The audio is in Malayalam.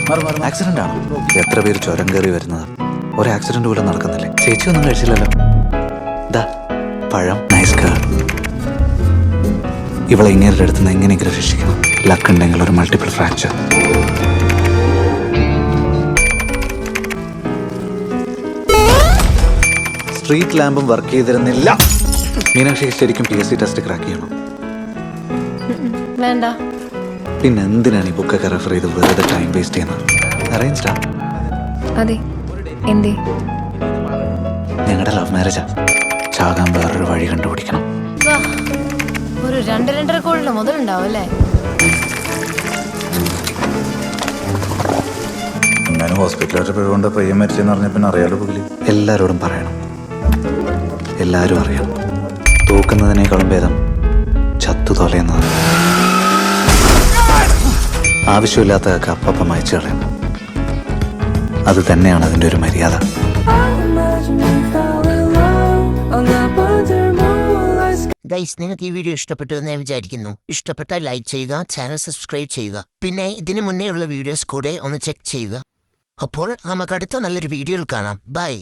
ആക്സിഡന്റ് ആണോ? എത്ര പേര് ചുരം കയറി വരുന്നത്? ഒരു ആക്സിഡന്റ് പോലും നടക്കുന്നില്ലേ? ചേച്ചി ഒന്നും കഴിച്ചില്ലല്ലോ. ദാ പഴം. Nice girl. ഇവളെ ഇങ്ങനെ അടുത്തുനിന്ന് എങ്ങനെയെങ്കിലും രക്ഷിക്കണം. ലക്ക് ഉണ്ടെങ്കിൽ ഒരു മൾട്ടിപ്പിൾ ഫ്രാക്ചർ. സ്ട്രീറ്റ് ലാമ്പും വർക്ക് ചെയ്തിരുന്നില്ല. മീനാക്ഷി ശരിക്കും PSC ടെസ്റ്റ് ക്രാക്ക് ചെയ്യണം. വേണ്ട. പിന്നെ എന്തിനാണ് ഈ ബുക്കൊക്കെ റെഫർ ചെയ്ത് വെറുതെ ടൈം വേസ്റ്റ് ചെയ്യുന്നത്? അറേഞ്ച്ഡാ? അതെ. എന്തേ? ഞങ്ങളുടെ ലവ് മാരേജാ. ചാകാൻ വേറൊരു വഴി കണ്ടുപിടിക്കണം. ഒരു 2-2.5 കോടിയുടെ മുതലുണ്ടാവും അല്ലേ? ഞാൻ ഹോസ്പിറ്റലിൽ പോയിക്കൊണ്ട് പയ്യൻ മരിച്ചെന്ന് പറഞ്ഞ പിന്നെ അറിയാലോ പുള്ളി. എല്ലാവരോടും പറയണം. എല്ലാവരും അറിയണം. തൂക്കുന്നതിനേക്കാളും ഭേദം ചത്തു തൊലയുന്നത്. ആവശ്യമില്ലാത്തതൊക്കെ അപ്പം അയച്ചു കളയണം. അത് തന്നെയാണ് അതിൻ്റെ ഒരു മര്യാദ. ഗൈസ്, നിങ്ങൾക്ക് ഈ വീഡിയോ ഇഷ്ടപ്പെട്ടു എന്ന് ഞാൻ വിചാരിക്കുന്നു. ഇഷ്ടപ്പെട്ടാൽ ലൈക്ക് ചെയ്യുക, ചാനൽ സബ്സ്ക്രൈബ് ചെയ്യുക. പിന്നെ ഇതിനു മുന്നേ ഉള്ള വീഡിയോസ് കൂടെ ഒന്ന് ചെക്ക് ചെയ്യുക. അപ്പോൾ നമുക്ക് അടുത്ത നല്ലൊരു വീഡിയോയിൽ കാണാം. ബൈ.